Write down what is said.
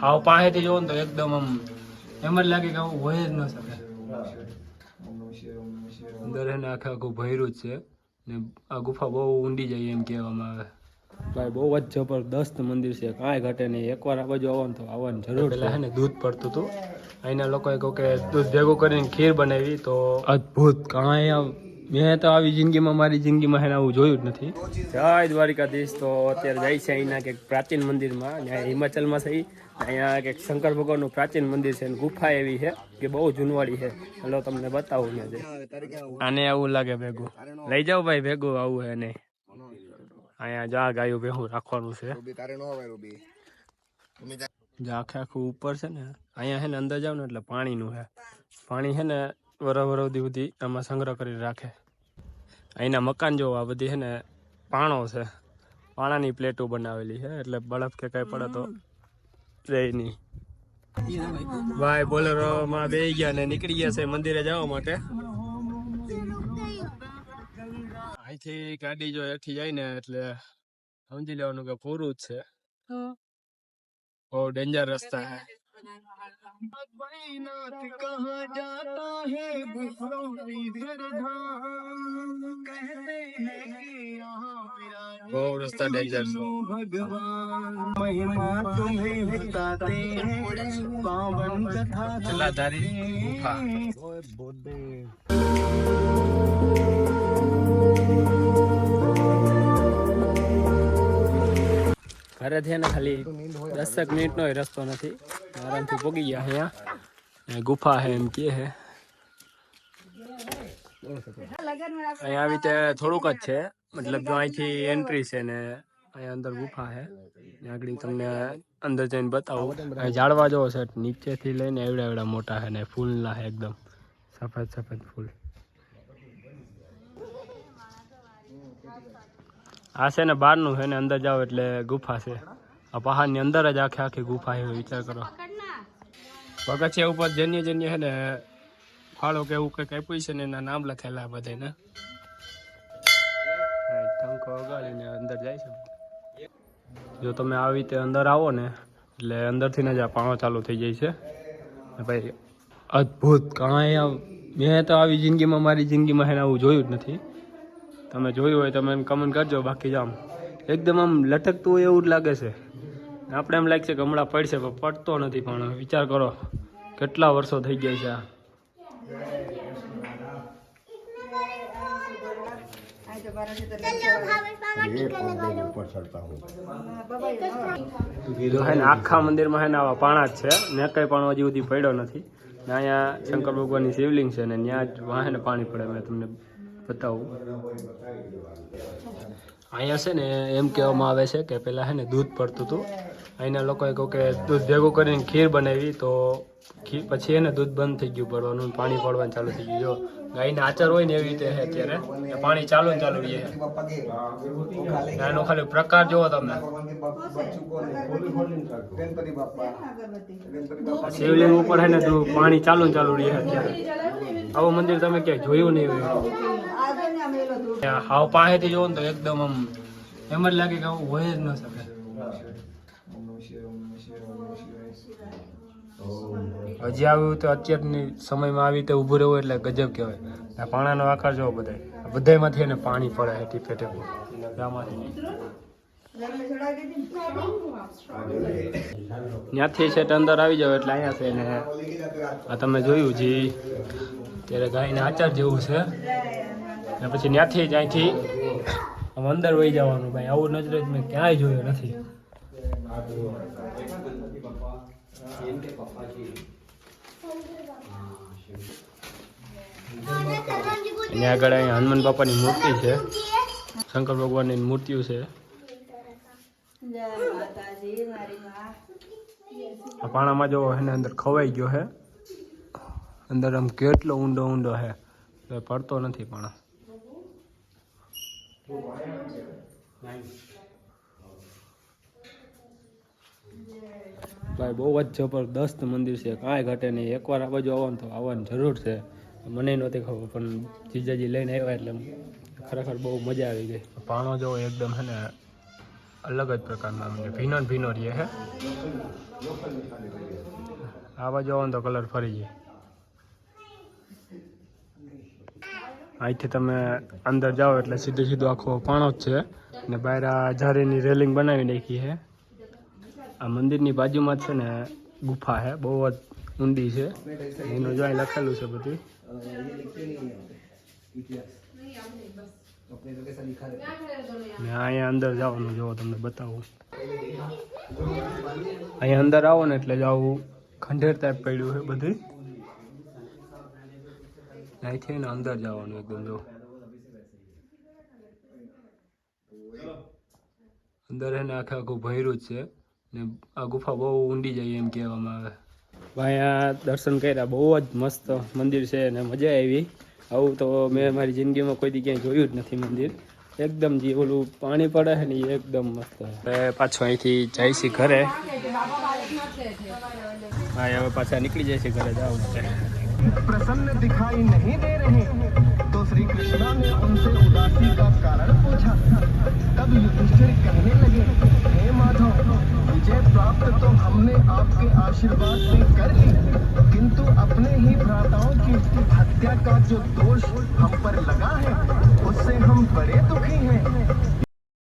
હાવ પાસેથી જોવો ને તો એકદમ આમ એમ જ લાગે કે આવું હોય જ ન શકે. અંદર એને આખે આખું ભર્યું જ છે ને આ ગુફા બહુ ઊંડી જાય એમ કહેવામાં આવે. ભાઈ બહુ જ જબરદસ્ત મંદિર છે, કાંઈ ઘટે નહીં. એકવાર આ બાજુ આવો ને તો આવવાની જરૂર. પેલા છે ને દૂધ પડતું હતું, અહીંના લોકોએ કહ્યું કે દૂધ ભેગું કરીને ખીર બનાવી તો અદ્ભુત. કાંઈ મેં તો આવી જિંદગીમાં મારી જિંદગીમાં એને આવું જોયું જ નથી. જય દ્વારિકાધીશ. તો અત્યારે જાય છે અહીંના કંઈક પ્રાચીન મંદિરમાં, ત્યાં હિમાચલમાં છે. અહીંયા કંઈક શંકર ભગવાનનું પ્રાચીન મંદિર છે, ગુફા એવી છે કે બહુ જૂનવાળી છે. ચાલો તમને બતાવું ને. આને આવું લાગે ભેગું લઈ જાવ ભાઈ, ભેગું આવું હે નહીં. અહીંયા જા ગાયું ભેગું રાખવાનું છે. આખે આખું ઉપર છે ને, અહીંયા છે ને અંદર જાવ ને એટલે પાણીનું છે. પાણી છે ને વરસ સુધી આમાં સંગ્રહ કરી રાખે. અહીંના મકાન જો આ બધી છે ને પાણો છે, પાણાની પ્લેટો બનાવેલી છે એટલે બરફ કે કઈ પડે તો રહે નહીં. ભાઈ બોલેરો માં બેસી ગયા ને નીકળી ગયા છે મંદિરે જવા માટે. અહીંથી ગાડી જો એથી જાય ને એટલે સમજી લેવાનું કે પૂરું જ છે. બહુ ડેન્જર રસ્તા હે. બહુ રસ્તા ડેન્જર છે. જલાધારી ગુફા. ઘરેથી ને ખાલી 10 મિનિટનો રસ્તો નથી, આરામથી પહોંચી ગયા. અહીંયા ગુફા હે એમ કે હે. અહીંયા આવી રીતે થોડુંક જ છે, મતલબ જો અહીંથી એન્ટ્રી છે ને અહીંયા અંદર ગુફા છે. આગળ તમને અંદર જઈને બતાવું. અહીં ઝાડવા જોવો છે નીચેથી લઈને એવડા એવડા મોટા છે ને ફૂલના છે, એકદમ સફેદ સફેદ ફૂલ. આ છે ને બહારનું છે ને અંદર જાઓ એટલે ગુફા છે. આ પહાડની અંદર જ આખે આખી ગુફા છે. વિચાર કરો, પગથિયા ઉપર જન્ય છે ને ફાળો કે એવું કંઈક આપ્યું છે ને એના નામ લખેલા બધાને. ટંકો વગાડીને અંદર જાય છે. જો તમે આવી રીતે અંદર આવો ને એટલે અંદરથી જ આ પાણો ચાલુ થઈ જાય છે. ભાઈ અદ્ભુત. કાંઈ મેં તો આવી જિંદગીમાં મારી જિંદગીમાં એને આવું જોયું જ નથી. તમે જોયું હોય તમે એમ કમેન્ટ કરજો. બાકી જામ એકદમ આમ લટકતું હોય એવું જ લાગે છે. આપણે એમ લાગશે કે હમણાં પડશે પણ પડતો નથી. પણ વિચાર કરો કેટલા વર્ષો થઈ ગયા છે આ. આખા મંદિરમાં હે ને આવા પાણા જ છે ને, કઈ પણ હજી સુધી પડ્યો નથી. ને અહીંયા શંકર ભગવાનની શિવલિંગ છે ને ત્યાં જ વાહે ને પાણી પડે. મેં તમને બતાવું. અહીંયા છે ને એમ કહેવામાં આવે છે કે પેલા હે ને દૂધ પડતું હતું. અહીંના લોકોએ કહ્યું કે દૂધ ભેગું કરીને ખીર બનાવી તો પછી એને દૂધ બંધ થઈ ગયું પડવાનું, પાણી પડવાનું ચાલુ થઈ ગયું. જો ગાયને આચાર હોય ને એવી રીતે છે અત્યારે પાણી ચાલુ ને ચાલુ રહે. એનો ખાલી પ્રકાર જોવો તમે. શિવલિંગ ઉપર છે ને પાણી ચાલુ ને ચાલુ રહે અત્યારે. આવું મંદિર તમે ક્યાંય જોયું નહીં હોય. હાવ પાસેથી જોવો ને તો એકદમ આમ એમ જ લાગે કે આવું હોય જ ન શકે. હજી આવ્યું તો અત્યારની સમયમાં આવી રીતે ઊભું રહેવું એટલે ગજબ કહેવાય. આ પાણાનો આકાર જોવો બધાયમાંથી એને પાણી પડે ટીપે ટીપે આમાંથી. ત્યાંથી છે અંદર આવી જાવ એટલે અહીંયા છે ને આ તમે જોયું જી ત્યારે ગાયને આચાર જેવું છે. ને પછી ત્યાંથી જ અહીંથી આમ અંદર વહી જવાનું. ભાઈ આવું નજરે મેં ક્યાંય જોયું નથી. એની આગળ અહીંયા હનુમાન બાપાની મૂર્તિ છે, શંકર ભગવાનની મૂર્તિઓ છે. આ પાણામાં જો એને અંદર ખવાઈ ગયો છે. અંદર આમ કેટલો ઊંડો ઊંડો છે, પડતો નથી પાણા. ભાઈ બહુ જ જબરદસ્ત મંદિર છે, કાંઈ ઘટે નહીં. એકવાર આ બાજુ આવો ને તો આવવાની જરૂર છે. મને નહોતી ખબર પણ જીજાજી લઈને આવ્યા એટલે ખરેખર બહુ મજા આવી ગઈ. પાણો જો એકદમ છે ને અલગ જ પ્રકારના ભીનો ને ભીનો રહે હે. આ બાજુ આવો તો કલર ફરી જાય. અહીંથી તમે અંદર જાઓ એટલે સીધું સીધું આખો પાણો જ છે ને બહાર આ ઝારીની રેલિંગ બનાવી નાખી છે. આ મંદિરની બાજુમાં જ છે ને ગુફા છે, બહુ જ ઊંડી છે. એનું જો અહીં લખેલું છે બધું. ને અહીંયા અંદર જવાનું જો તમને બતાવું. અહીંયા અંદર આવો ને એટલે જ આવું ખંડેર ટાઈપ પડ્યું છે બધું. અહીંથી ને અંદર જવાનું એકદમ જો અંદર એને આખે આખું ભર્યું જ છે ને આ ગુફા બહુ ઊંડી જાય એમ કહેવામાં આવે. અહીંયા દર્શન કર્યા, બહુ જ મસ્ત મંદિર છે ને મજા આવી. આવું તો મેં મારી જિંદગીમાં કોઈ દી ક્યાંય જોયું જ નથી મંદિર. એકદમ જે ઓલું પાણી પડે છે ને એ એકદમ મસ્ત. પાછો અહીંથી જાય છે ઘરે. હા હવે પાછા નીકળી જાય છે ઘરે જાવ. प्रसन्न दिखाई नहीं दे रहे तो श्री कृष्णा ने उनसे उदासी का कारण पूछा. तब युधिष्ठिर कहने लगे, हे माधव, विजय प्राप्त तो हमने आपके आशीर्वाद से कर ली, किंतु अपने ही भ्राताओं की हत्या का जो दोष हम पर लगा है उससे हम बड़े दुखी हैं.